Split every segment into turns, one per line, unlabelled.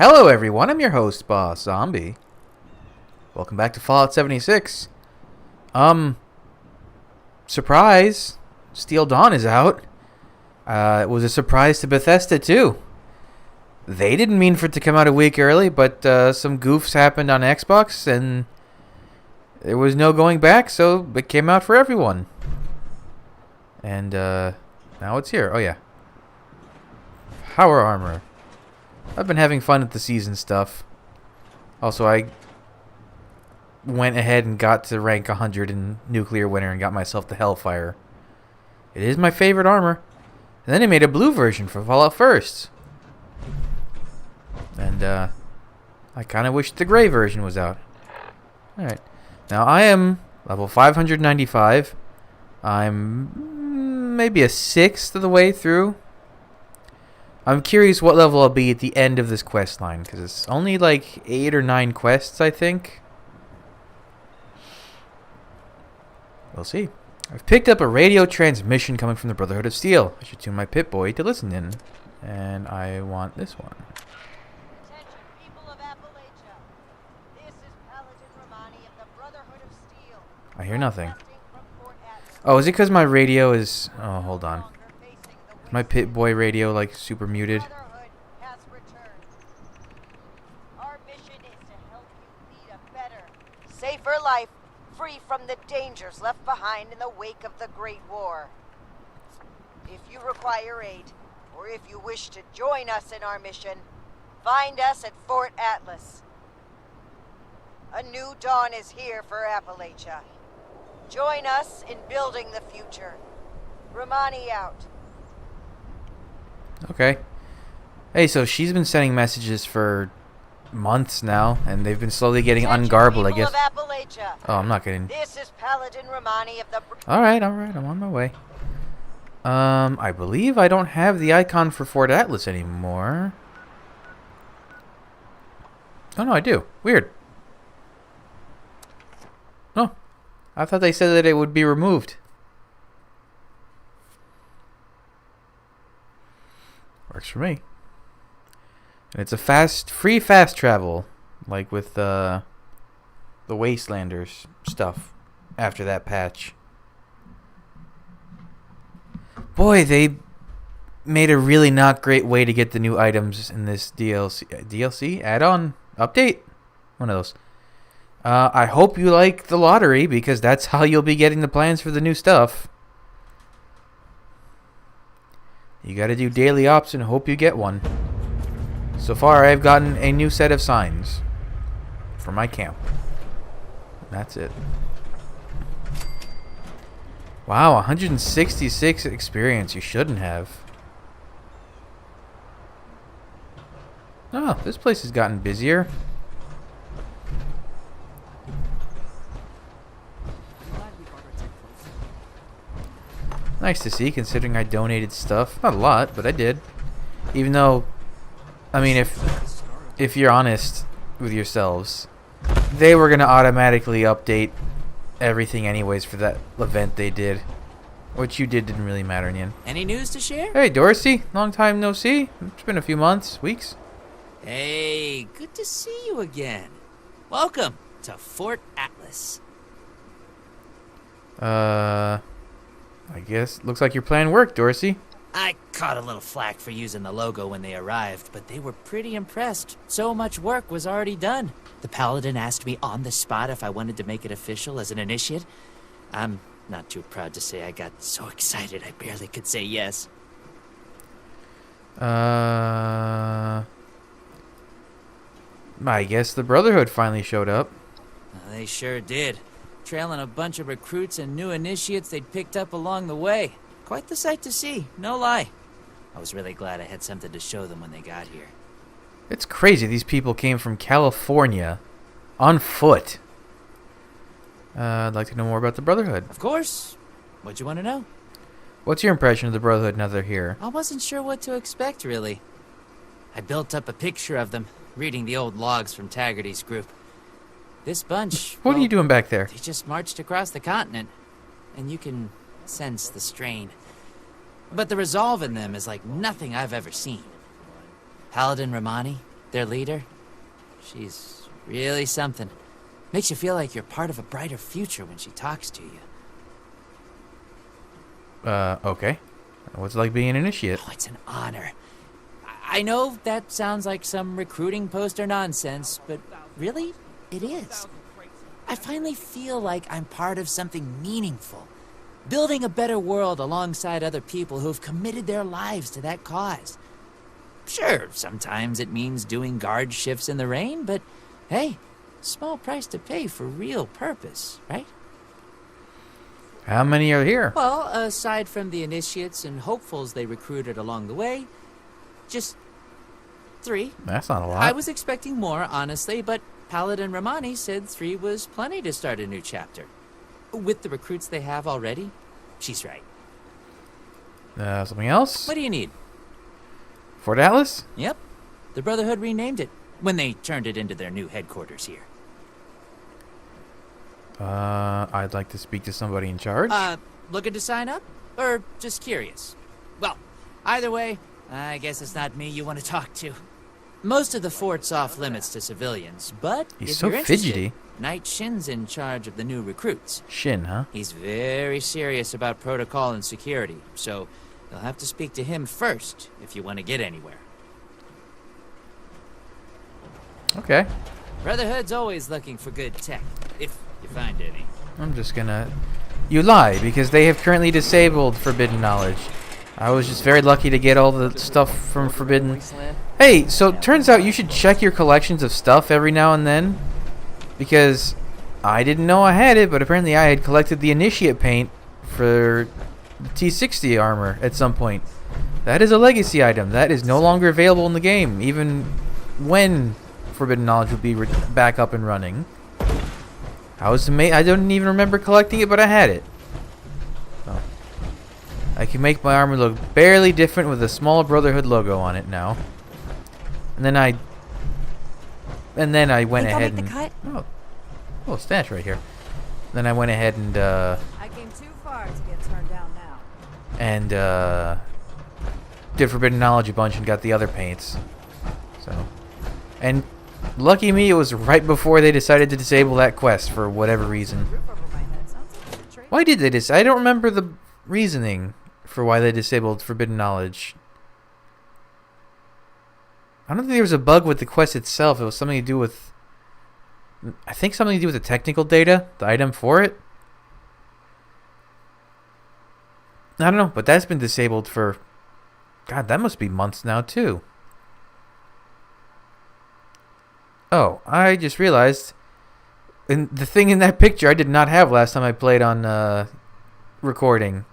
Hello everyone, I'm your host, Boss Zombie. Welcome back to Fallout 76. Surprise! Steel Dawn is out. It was a surprise to Bethesda too. They didn't mean for it to come out a week early, but some goofs happened on Xbox and there was no going back, so it came out for everyone. And now it's here. Oh yeah. Power armor. I've been having fun with the season stuff. Also, I went ahead and got to rank 100 in Nuclear Winter and got myself the Hellfire. It is my favorite armor. And then they made a blue version for Fallout First. And I kind of wish the gray version was out. Alright. Now I am level 595. I'm maybe a sixth of the way through. I'm curious what level I'll be at the end of this quest line, because it's only like 8 or 9 quests, I think. We'll see. I've picked up a radio transmission coming from the Brotherhood of Steel. I should tune my Pip-Boy to listen in. And I want this one.
Attention, people of Appalachia. This is Paladin Romani of the Brotherhood of Steel.
I hear nothing. Oh, is it because my radio is... Oh, hold on. Is my Pip-Boy radio, like, super muted?
Brotherhood has returned. Our mission is to help you lead a better, safer life, free from the dangers left behind in the wake of the Great War. If you require aid, or if you wish to join us in our mission, find us at Fort Atlas. A new dawn is here for Appalachia. Join us in building the future. Romani out.
Okay. Hey, so she's been sending messages for months now, and they've been slowly getting ungarbled, I guess. Oh, I'm not getting...
This is Paladin Romani of the...
Alright, I'm on my way. I believe I don't have the icon for Fort Atlas anymore. Oh, no, I do. Weird. Oh, I thought they said that it would be removed. Works for me. And it's a free fast travel, like with the Wastelanders stuff after that patch. Boy, they made a really not great way to get the new items in this DLC add-on update. One of those. I hope you like the lottery, because that's how you'll be getting the plans for the new stuff. You gotta do daily ops and hope you get one. So far, I've gotten a new set of signs for my camp. That's it. Wow, 166 experience. You shouldn't have. Oh, this place has gotten busier. Nice to see, considering I donated stuff. Not a lot, but I did. Even though, I mean, if you're honest with yourselves, they were going to automatically update everything anyways for that event they did. What you did didn't really matter in the end.
Any news to share?
Hey, Dorothy. Long time no see. It's been a few months, weeks.
Hey, good to see you again. Welcome to Fort Atlas.
I guess looks like your plan worked, Dorothy.
I caught a little flack for using the logo when they arrived, but they were pretty impressed. So much work was already done. The Paladin asked me on the spot if I wanted to make it official as an initiate. I'm not too proud to say I got so excited I barely could say yes.
I guess the Brotherhood finally showed up.
They sure did. Trailing a bunch of recruits and new initiates they'd picked up along the way. Quite the sight to see, no lie. I was really glad I had something to show them when they got here.
It's crazy these people came from California on foot. I'd like to know more about the Brotherhood.
Of course. What'd you want to know?
What's your impression of the Brotherhood now they're here?
I wasn't sure what to expect, really. I built up a picture of them, reading the old logs from Taggarty's group. This bunch...
What are you doing back there?
They just marched across the continent, and you can sense the strain. But the resolve in them is like nothing I've ever seen. Paladin Romani, their leader. She's really something. Makes you feel like you're part of a brighter future when she talks to you.
Okay. What's it like being an initiate?
Oh, it's an honor. I know that sounds like some recruiting poster nonsense, but really, it is. I finally feel like I'm part of something meaningful. Building a better world alongside other people who've committed their lives to that cause. Sure, sometimes it means doing guard shifts in the rain, but hey, small price to pay for real purpose, right?
How many are here?
Well, aside from the initiates and hopefuls they recruited along the way, just 3.
That's not a lot.
I was expecting more, honestly, but Paladin Romani said 3 was plenty to start a new chapter. With the recruits they have already, she's right.
Something else?
What do you need?
Fort Atlas?
Yep. The Brotherhood renamed it when they turned it into their new headquarters here.
I'd like to speak to somebody in charge.
Looking to sign up? Or just curious? Well, either way, I guess it's not me you want to talk to. Most of the fort's off limits to civilians, but
He's
if
so
you're interested,
fidgety.
Knight Shin's in charge of the new recruits.
Shin, huh?
He's very serious about protocol and security, so you'll have to speak to him first if you want to get anywhere.
Okay.
Brotherhood's always looking for good tech, if you find any.
I'm just gonna... You lie, because they have currently disabled Forbidden Knowledge. I was just very lucky to get all the stuff from Forbidden... Hey, so turns out you should check your collections of stuff every now and then. Because I didn't know I had it, but apparently I had collected the Initiate paint for the T60 armor at some point. That is a legacy item. That is no longer available in the game, even when Forbidden Knowledge will be back up and running. I don't even remember collecting it, but I had it. So, I can make my armor look barely different with a small Brotherhood logo on it now. And then I went ahead and stash right here. Then I went ahead and
I came too far to get turned down now.
and did Forbidden Knowledge a bunch and got the other paints. So, and lucky me, it was right before they decided to disable that quest for whatever reason. Why did they I don't remember the reasoning for why they disabled Forbidden Knowledge. I don't think there was a bug with the quest itself. It was something to do with... I think something to do with the technical data, the item for it. I don't know, but that's been disabled for... God, that must be months now, too. Oh, I just realized... And the thing in that picture I did not have last time I played on recording.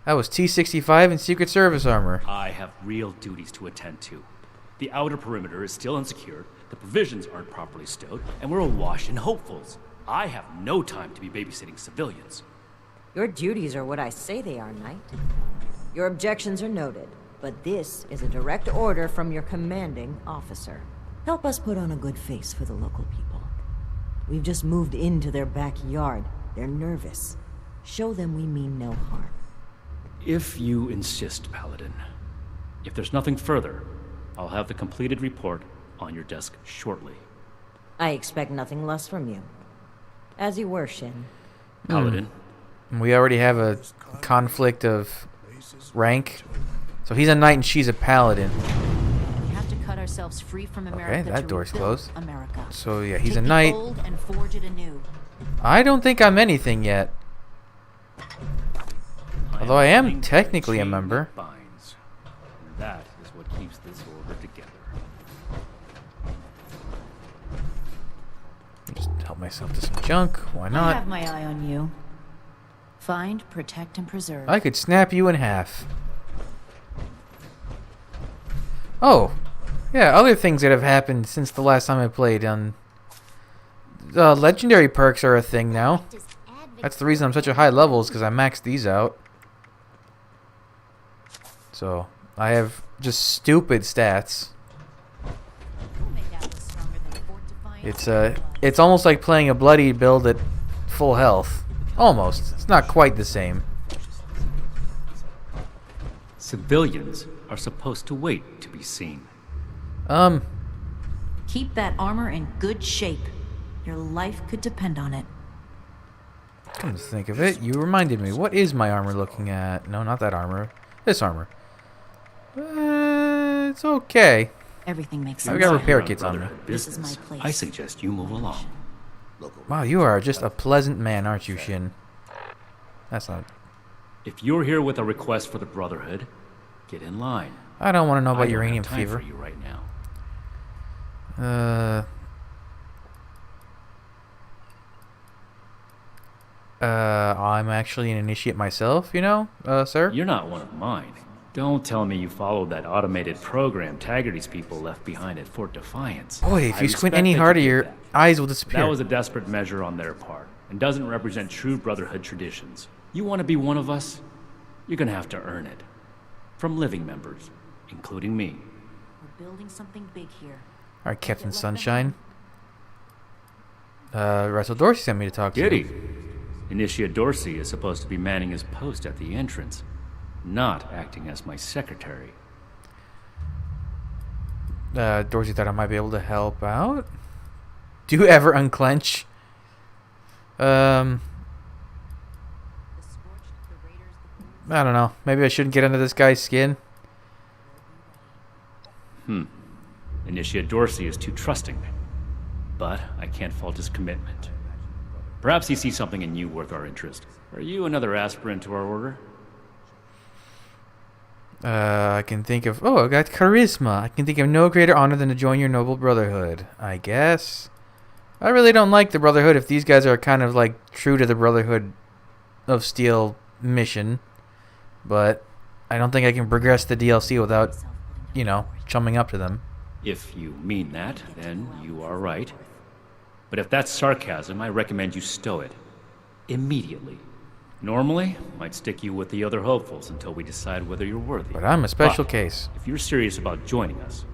That was T65 and Secret Service armor.
I have real duties to attend to. The outer perimeter is still unsecured, the provisions aren't properly stowed, and we're awash in hopefuls. I have no time to be babysitting civilians.
Your duties are what I say they are, Knight. Your objections are noted, but this is a direct order from your commanding officer. Help us put on a good face for the local people. We've just moved into their backyard. They're nervous. Show them we mean no harm.
If you insist, Paladin. If there's nothing further, I'll have the completed report on your desk shortly.
I expect nothing less from you. As you were, Shin.
Paladin.
We already have a conflict of rank. So he's a knight and she's a paladin.
We have to cut ourselves free from America.
Okay, that
to
door's
rebuild
closed.
America.
So yeah, he's
Take
a
the
knight.
old and forge it anew.
I don't think I'm anything yet. Although I am
linked to
technically
the
a
chain
member.
that binds. And that is what keeps this order together.
Just help myself to some junk. Why
I
not?
have my eye on you. Find, protect, and preserve.
I could snap you in half. Oh, yeah, other things that have happened since the last time I played. Legendary perks are a thing now. That's the reason I'm such a high level, is because I maxed these out. So, I have just stupid stats. It's almost like playing a bloody build at full health. Almost. It's not quite the same.
Civilians are supposed to wait to be seen.
Keep that armor in good shape. Your life could depend on it.
Come to think of it, you reminded me. What is my armor looking at? No, not that armor. This armor. It's okay.
Everything makes
I've
sense.
got
now.
repair kits on me.
Brotherhood
This is my
business.
place.
I suggest you move along.
Wow, you are just a pleasant man, aren't you, Shin? That's not...
If you're here with a request for the Brotherhood, get in line.
I don't want to know
I
about
don't
uranium
have time
fever.
for you right now.
I'm actually an initiate myself, you know, sir?
You're not one of mine. Don't tell me you followed that automated program Taggarty's people left behind at Fort Defiance.
Boy, if
I
you squint
respect
any
that you
harder,
did
your
that.
eyes will disappear.
That was a desperate measure on their part, and doesn't represent true Brotherhood traditions. You want to be one of us? You're gonna have to earn it. From living members, including me.
We're building something big here.
Alright, Captain Sunshine. Russell Dorsey sent me to talk to you.
Giddy. Initiate Dorsey is supposed to be manning his post at the entrance, not acting as my secretary.
Dorsey thought I might be able to help out. Do you ever unclench? I don't know. Maybe I shouldn't get under this guy's skin.
Initiate Dorsey is too trusting, but I can't fault his commitment. Perhaps he sees something in you worth our interest. Are you another aspirant to our order?
I can think of... Oh, I got charisma. I can think of no greater honor than to join your noble brotherhood, I guess. I really don't like the Brotherhood if these guys are kind of like true to the Brotherhood of Steel mission. But I don't think I can progress the DLC without, you know, chumming up to them.
If you mean that, then you are right. But if that's sarcasm, I recommend you stow it. Immediately. Normally, I'd stick you with the other hopefuls until we decide whether you're worthy.
But I'm a special
But
case.
if you're serious about joining us,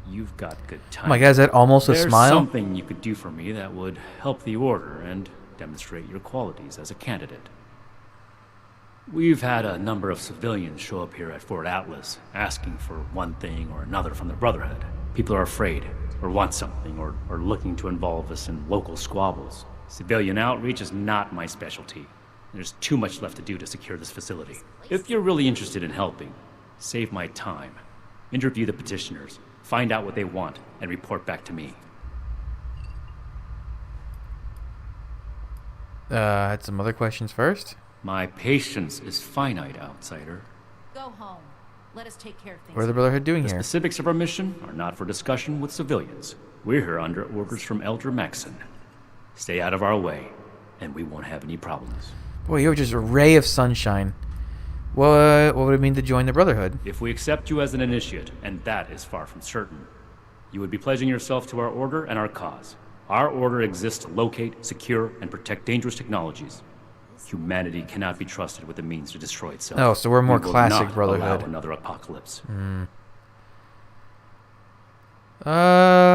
you've got good time.
Oh my god, is that almost a
There's
smile?
something you could do for me that would help the Order and demonstrate your qualities as a candidate. We've had a number of civilians show up here at Fort Atlas, asking for one thing or another from the Brotherhood. People are afraid, or want something, or looking to involve us in local squabbles. Civilian outreach is not my specialty. There's too much left to do to secure this facility. If you're really interested in helping, save my time. Interview the petitioners, find out what they want, and report back to me.
Had some other questions first.
My patience is finite, outsider.
Go home. Let us take care of things.
What are the Brotherhood doing
The
here?
specifics of our mission are not for discussion with civilians. We're here under orders from Elder Maxon. Stay out of our way, and we won't have any problems.
Boy, you're just a ray of sunshine. What would it mean to join the Brotherhood?
If we accept you as an initiate, and that is far from certain, you would be pledging yourself to our order and our cause. Our order exists to locate, secure, and protect dangerous technologies. Humanity cannot be trusted with the means to destroy itself.
Oh, so we're more
We will
classic
not
Brotherhood.
allow another apocalypse.
Dare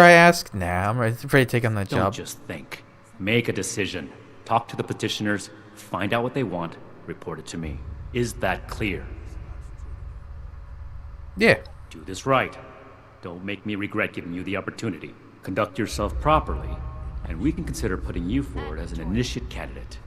I ask? Nah, I'm ready to take on that
Don't
job.
just think. Make a decision. Talk to the petitioners, find out what they want, report it to me. Is that clear?
Yeah.
Do this right. Don't make me regret giving you the opportunity. Conduct yourself properly, and we can consider putting you forward as an initiate candidate.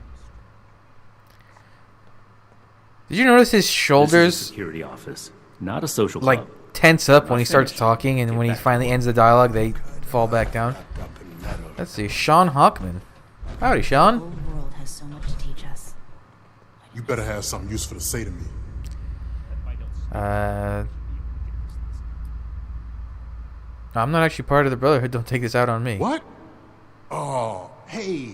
Did you notice his
This is a
shoulders
security office, not a social
like
club.
tense up when he
Not
starts
finished.
talking, and
Get
when he
back.
finally ends the dialogue, they fall back down? Let's see. Shawn Hochman. Howdy,
The
Shawn.
whole world has so much to teach us.
You better have something useful to say to me.
I'm not actually part of the Brotherhood. Don't take this out on me.
What? Oh, hey,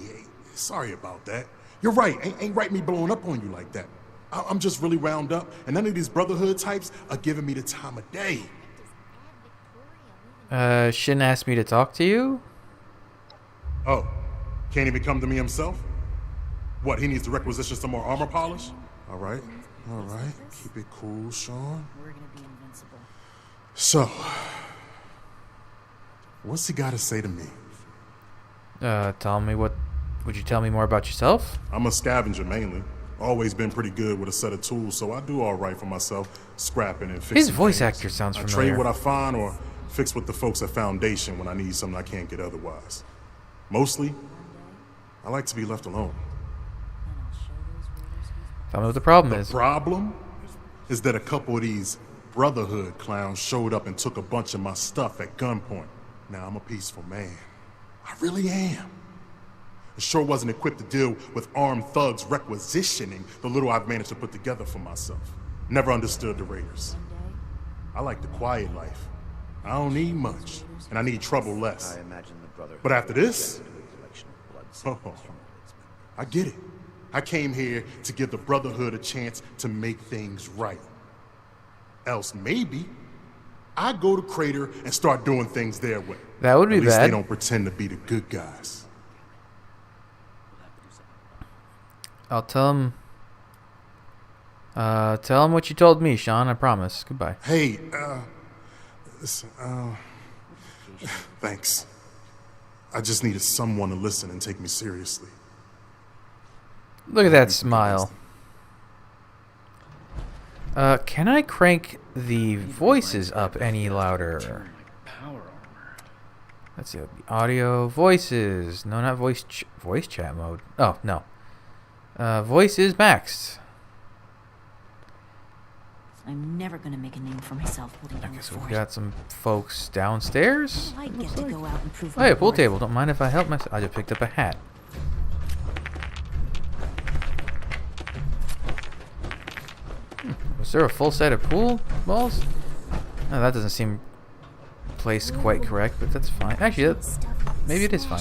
sorry about that. You're right. Ain't right me blowing up on you like that. I'm just really wound up, and none of these Brotherhood types are giving me the time of day.
Shin asked me to talk to you?
Oh, can't even come to me himself? What, he needs to requisition some more armor polish? All right. Keep it cool, Shawn.
We're gonna be invincible.
So, what's he got to say to me?
Tell me what... Would you tell me more about yourself?
I'm a scavenger mainly. Always been pretty good with a set of tools, so I do all right for myself, scrapping and fixing
His voice
things.
actor sounds
I
familiar.
trade what I find or Fix with the folks at Foundation when I need something I can't get otherwise. Mostly, I like to be left alone.
Tell me what the problem
The
is.
problem is that a couple of these Brotherhood clowns showed up and took a bunch of my stuff at gunpoint. Now I'm a peaceful man. I really am. I sure wasn't equipped to deal with armed thugs requisitioning the little I've managed to put together for myself. Never understood the Raiders. I like the quiet life. I don't need much, and I need trouble less.
I imagine the Brotherhood.
But after this,
collection of blood
oh,
samples from its members.
I get it. I came here to give the Brotherhood a chance to make things right. Else maybe I go to Crater and start doing things their way.
That would be
At least
bad.
they don't pretend to be the good guys.
I'll tell him. Tell him what you told me, Shawn. I promise. Goodbye.
Hey, listen, thanks. I just needed someone to listen and take me seriously.
Look at that smile. Can I crank the voices up any louder?
Power armor.
Let's see. Audio, voices. No, not voice chat mode. Oh, no. Voice is maxed.
I'm never gonna make a name for myself holding down
Okay,
the
so
fort.
we got some folks downstairs.
I get to go out and prove
Oh,
my
yeah, pool
worth.
table. Don't mind if I help myself. I just picked up a hat. Was there a full set of pool balls? No, that doesn't seem placed quite correct, but that's fine. Actually, maybe it is fine.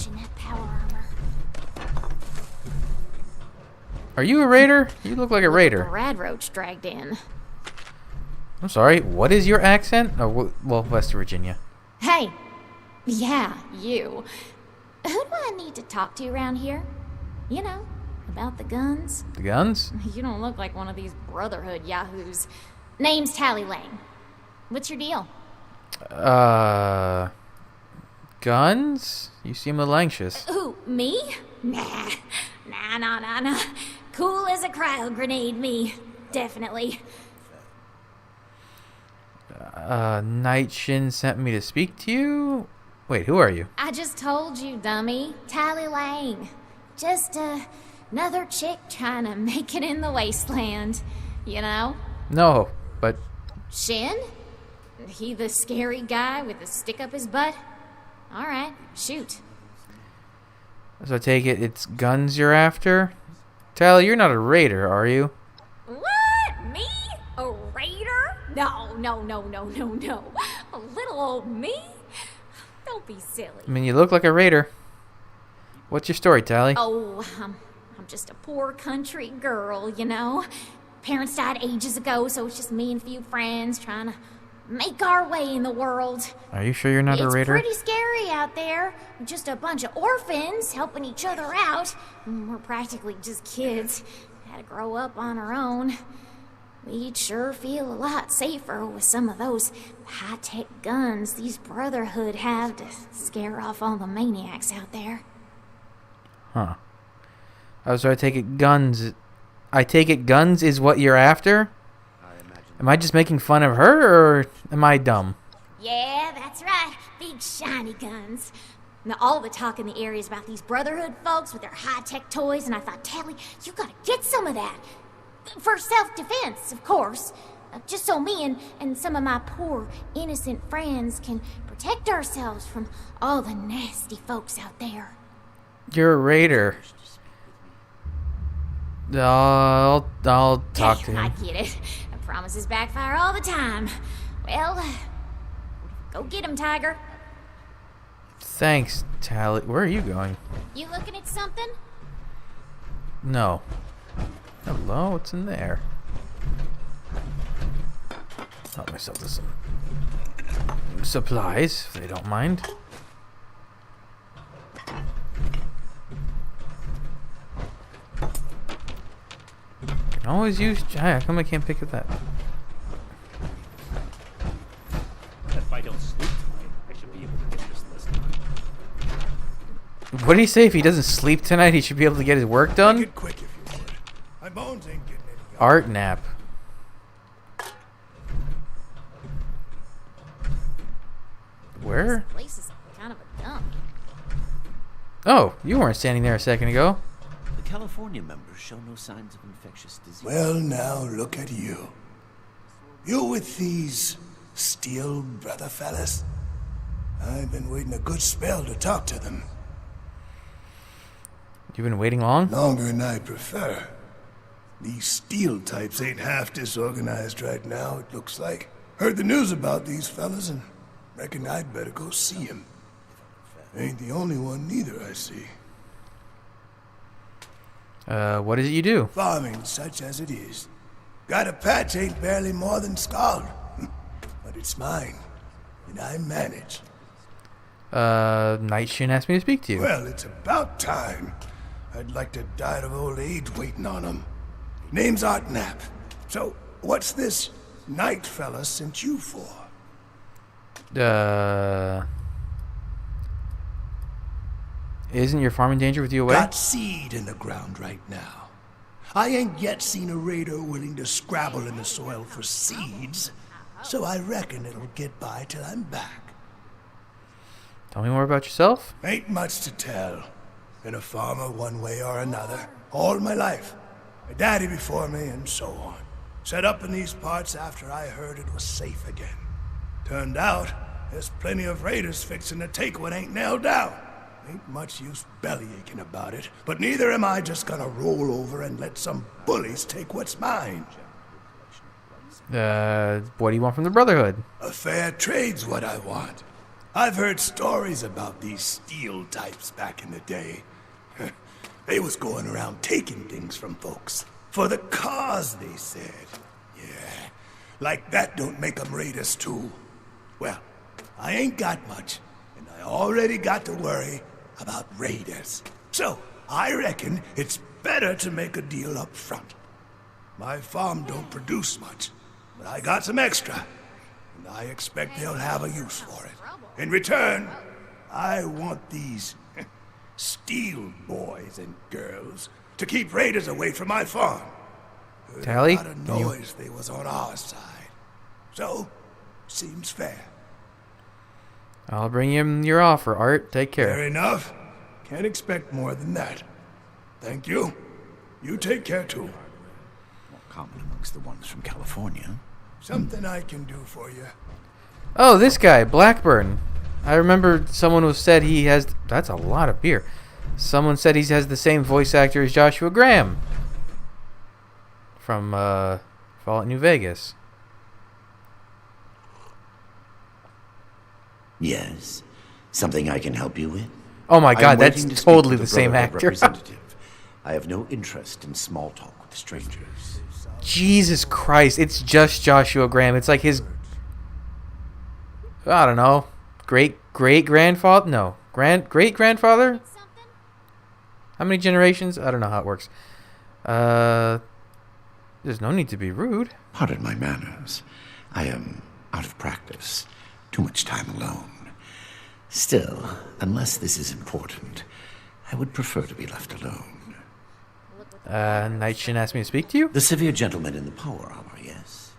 Are you a raider? You look like a raider.
Rad Roach dragged in.
I'm sorry, what is your accent? Oh, well, West Virginia.
Hey! Yeah, you. Who do I need to talk to around here? You know, about the guns?
The guns?
You don't look like one of these Brotherhood yahoos. Name's Tally Lang. What's your deal?
Guns? You seem a little anxious.
Who, me? Nah. Nah. Cool as a cryo grenade, me. Definitely.
Night Shin sent me to speak to you? Wait, who are you?
I just told you, dummy. Tally Lang. Just another chick trying to make it in the wasteland. You know?
No, but
Shin? He the scary guy with the stick up his butt? Alright, shoot.
so I take it's guns you're after? Tally, you're not a raider, are you?
What? Me? A raider? No. A little old me? Don't be silly.
I mean, you look like a raider. What's your story, Tally?
Oh, I'm just a poor country girl, you know? Parents died ages ago, so it's just me and a few friends trying to make our way in the world.
Are you sure you're not a
It's
raider?
pretty scary out there. Just a bunch of orphans helping each other out. We're practically just kids. Had to grow up on our own. We'd sure feel a lot safer with some of those high-tech guns these Brotherhood have to scare off all the maniacs out there.
Huh. Oh, so I take it guns is what you're after? Am I just making fun of her, or am I dumb?
Yeah, that's right. Big shiny guns. Now, all the talk in the area is about these Brotherhood folks with their high-tech toys, and I thought, Tally, you gotta get some of that. For self-defense, of course. Just so me and some of my poor, innocent friends can protect ourselves from all the nasty folks out there.
You're a raider. I'll talk to
I
him.
get it. Promises backfire all the time. Well, go get him, Tiger.
Thanks, Tally. Where are you going?
You looking at something?
No. Hello, what's in there? Help myself to some supplies, if they don't mind. Can always use. How come I can't pick up that?
If I don't sleep tonight, I should be able to get this list done.
What did he say? If he doesn't sleep tonight, he should be able to get his work done?
Make it quick if you would. My bones ain't getting any younger.
Art nap. Where?
This place is kind of a dump.
Oh, you weren't standing there a second ago.
The California members show no signs of infectious disease.
Well, now look at you. You with these Steel Brother fellas? I've been waiting a good spell to talk to them.
You've been waiting long?
Longer than I prefer. These Steel types ain't half disorganized right now, it looks like. Heard the news about these fellas and reckon I'd better go see 'em. Ain't the only one neither, I see.
What is it you do?
Farming such as it is. Got a patch ain't barely more than scald. But it's mine, and I manage.
Night Shin asked me to speak to you.
Well, it's about time. I'd like to die of old age waiting on him. Name's Art Knapp. So, what's this Knight fella sent you for?
Isn't your farm in danger with you away?
Got seed in the ground right now. I ain't yet seen a raider willing to scrabble in the soil for seeds, so I reckon it'll get by till I'm back.
Tell me more about yourself.
Ain't much to tell. Been a farmer one way or another, all my life. My daddy before me, and so on. Set up in these parts after I heard it was safe again. Turned out, there's plenty of raiders fixing to take what ain't nailed down. Ain't much use bellyaching about it, but neither am I just gonna roll over and let some bullies take what's mine.
What do you want from the Brotherhood?
A fair trade's what I want. I've heard stories about these Steel types back in the day. They was going around taking things from folks. For the cause, they said. Yeah, like that don't make 'em raiders too. Well, I ain't got much, and I already got to worry about raiders. So, I reckon it's better to make a deal up front. My farm don't produce much, but I got some extra, and I expect they'll have a use for it. In return, I want these Steel boys and girls to keep raiders away from my farm. Heard
Tally?
a lot of noise they was on our side. So, seems fair.
I'll bring you your offer, Art. Take care.
Fair enough. Can't expect more than that. Thank you. You take care too.
More common amongst the ones from California.
Something I can do for you.
Oh, this guy, Blackburn. I remember someone who said he has... That's a lot of beer. Someone said he has the same voice actor as Joshua Graham. From, Fallout New Vegas.
Yes. Something I can help you with?
Oh my
I am
god, that's
waiting to speak
totally
with
the same
Brotherhood
actor.
representative. I have no interest in small talk with strangers.
Jesus Christ, it's just Joshua Graham. It's like his... I don't know. Great-grandfather? No. Great-grandfather? How many generations? I don't know how it works. There's no need to be rude.
Pardon my manners. I am out of practice. Too much time alone. Still, unless this is important, I would prefer to be left alone.
Night Shin asked me to speak to you?
The severe gentleman in the power armor, yes?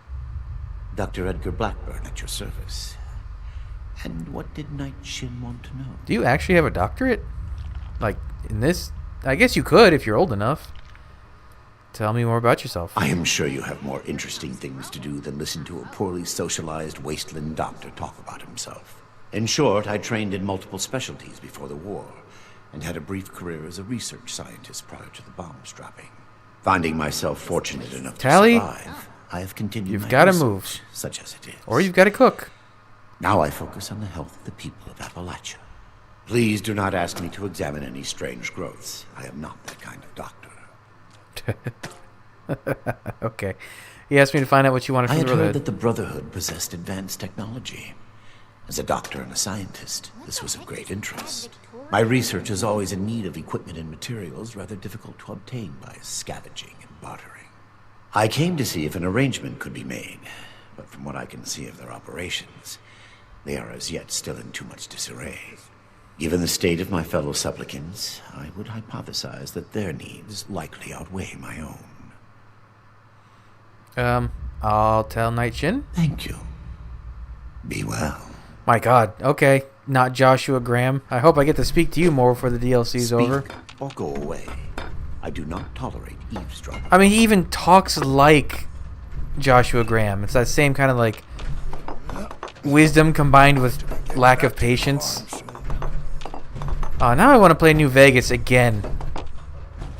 Dr. Edgar Blackburn at your service. And what did Night Shin want to know?
Do you actually have a doctorate? Like, in this? I guess you could if you're old enough. Tell me more about yourself.
I am sure you have more interesting things to do than listen to a poorly socialized wasteland doctor talk about himself. In short, I trained in multiple specialties before the war, and had a brief career as a research scientist prior to the bombs dropping. Finding myself fortunate enough
Tally,
to survive, I have continued
you've
my
got to
research,
move.
such as it is.
Or you've got to cook.
Now I focus on the health of the people of Appalachia. Please do not ask me to examine any strange growths. I am not that kind of doctor.
Okay. He asked me to find out what you wanted
I
from the
had heard
Brotherhood.
that the Brotherhood possessed advanced technology. As a doctor and a scientist, this was of great interest. My research is always in need of equipment and materials rather difficult to obtain by scavenging and bartering. I came to see if an arrangement could be made, but from what I can see of their operations, they are as yet still in too much disarray. Given the state of my fellow supplicants, I would hypothesize that their needs likely outweigh my own.
I'll tell Night Shin.
Thank you. Be well.
My God. Okay. Not Joshua Graham. I hope I get to speak to you more before the DLC's over.
Or go away. I do not tolerate eavesdropping.
I mean, he even talks like Joshua Graham. It's that same kind of like wisdom combined with lack of patience. Now I want to play New Vegas again.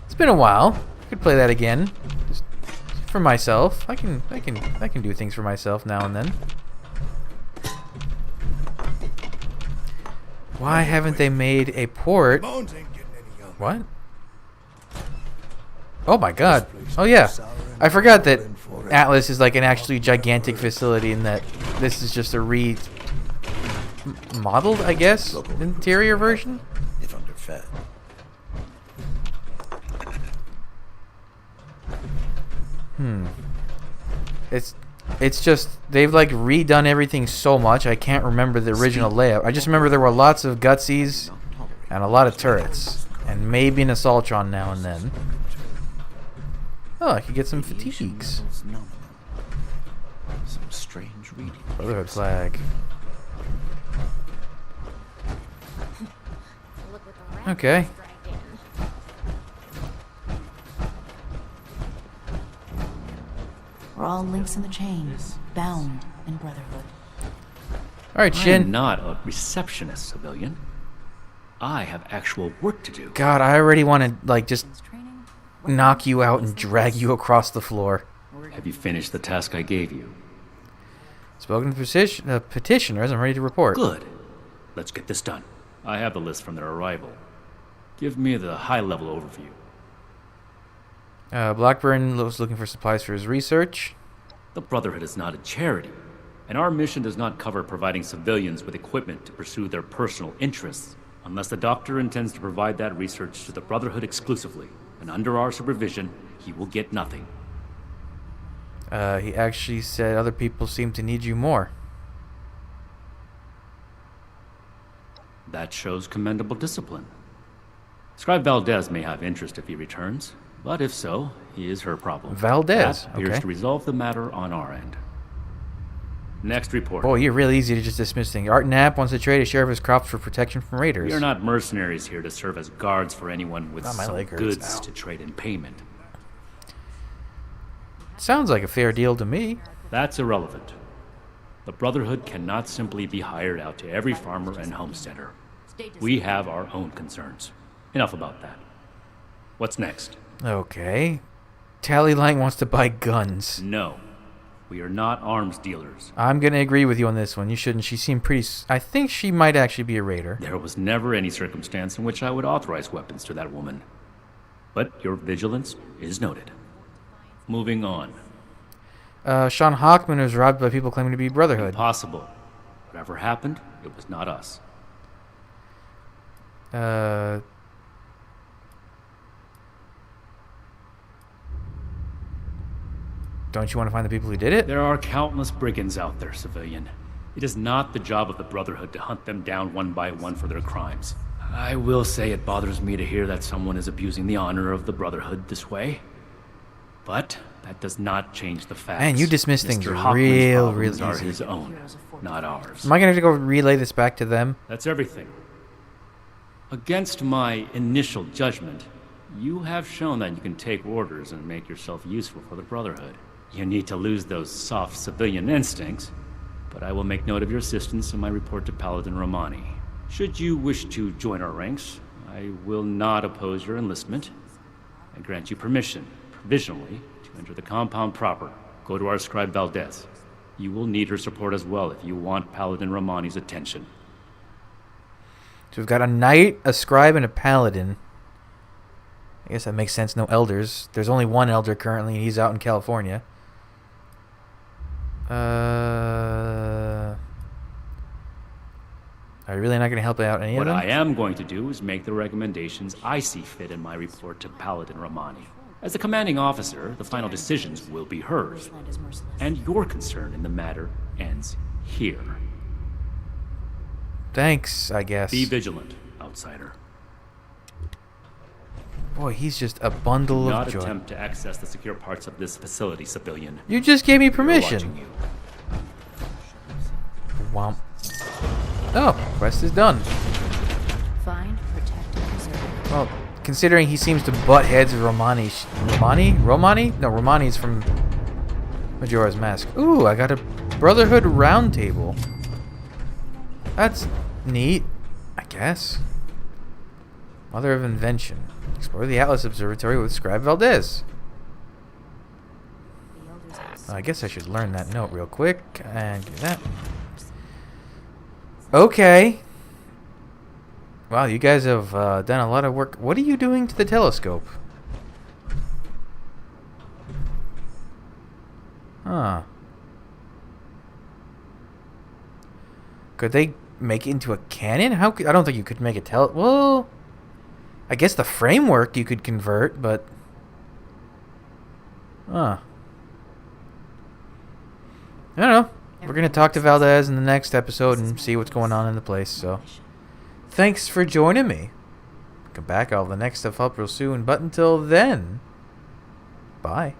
It's been a while. I could play that again. Just for myself. I can do things for myself now and then. Why haven't they made a port? What? Oh my God. Oh yeah. I forgot that Atlas is like an actually gigantic facility and that this is just a modeled, I guess, interior version.
If underfed.
It's just they've like redone everything so much I can't remember the original layout. I just remember there were lots of gutsies and a lot of turrets and maybe an assaultron now and then. Oh, I could get some fatigues.
Some strange reading.
Brotherhood flag. Okay.
We're all links in the chain, bound in Brotherhood.
All right,
I'm
Shin.
not a receptionist, civilian. I have actual work to do.
God, I already want to like just knock you out and drag you across the floor.
Have you finished the task I gave you?
Spoken to petitioners, I'm ready to report.
Good. Let's get this done. I have the list from their arrival. Give me the high-level overview.
Blackburn was looking for supplies for his research.
The Brotherhood is not a charity, and our mission does not cover providing civilians with equipment to pursue their personal interests, unless the doctor intends to provide that research to the Brotherhood exclusively, and under our supervision, he will get nothing.
He actually said other people seem to need you more.
That shows commendable discipline. Scribe Valdez may have interest if he returns, but if so, he is her problem.
Valdez,
that appears
okay.
to resolve the matter on our end. Next report.
Boy, you're really easy to just dismiss things. Art Knapp wants to trade a share of his crops for protection from raiders.
We are not mercenaries here to serve as guards for anyone with some goods
now.
to trade in payment.
Sounds like a fair deal to me.
That's irrelevant. The Brotherhood cannot simply be hired out to every farmer and homesteader. We have our own concerns. Enough about that. What's next?
Okay. Tally Lang wants to buy guns.
No. We are not arms dealers.
I'm going to agree with you on this one. You shouldn't. She seemed pretty... I think she might actually be a raider.
There was never any circumstance in which I would authorize weapons to that woman. But your vigilance is noted. Moving on.
Shawn Hochman was robbed by people claiming to be Brotherhood.
Impossible. Whatever happened, it was not us.
Don't you want to find the people who did it?
There are countless brigands out there, civilian. It is not the job of the Brotherhood to hunt them down one by one for their crimes. I will say it bothers me to hear that someone is abusing the honor of the Brotherhood this way. But that does not change the facts.
Man, you dismiss things
Mr. Hochman's
real
problems are
easy.
his own, not ours.
Am I going to have to go relay this back to them?
That's everything. Against my initial judgment, you have shown that you can take orders and make yourself useful for the Brotherhood. You need to lose those soft civilian instincts, but I will make note of your assistance in my report to Paladin Romani. Should you wish to join our ranks, I will not oppose your enlistment. I grant you permission, provisionally, to enter the compound proper. Go to our scribe Valdez. You will need her support as well if you want Paladin Romani's attention.
So we've got a knight, a scribe, and a paladin. I guess that makes sense. No elders. There's only one elder currently, and he's out in California. Are you really not going to help out any of them?
What I am going to do is make the recommendations I see fit in my report to Paladin Romani. As the commanding officer, the final decisions will be hers. And your concern in the matter ends here.
Thanks, I guess.
Be vigilant, outsider.
Boy, he's just a bundle
Do
of
not
joy.
attempt to access the secure parts of this facility, civilian.
You just gave me
We're
permission.
watching you.
Womp. Oh, quest is done.
Find, protect, and preserve.
Well, considering he seems to butt heads with Romani. Romani? No, Romani's from Majora's Mask. Ooh, I got a Brotherhood roundtable. That's neat, I guess. Mother of Invention. Explore the Atlas Observatory with Scribe Valdez. I guess I should learn that note real quick and do that. Okay. Wow, you guys have done a lot of work. What are you doing to the telescope? Huh. Could they make it into a cannon? How could, I don't think you could make it well, I guess the framework you could convert, but huh. I don't know. We're going to talk to Valdez in the next episode and see what's going on in the place, so thanks for joining me. Come back, I'll have the next stuff up real soon, but until then, bye.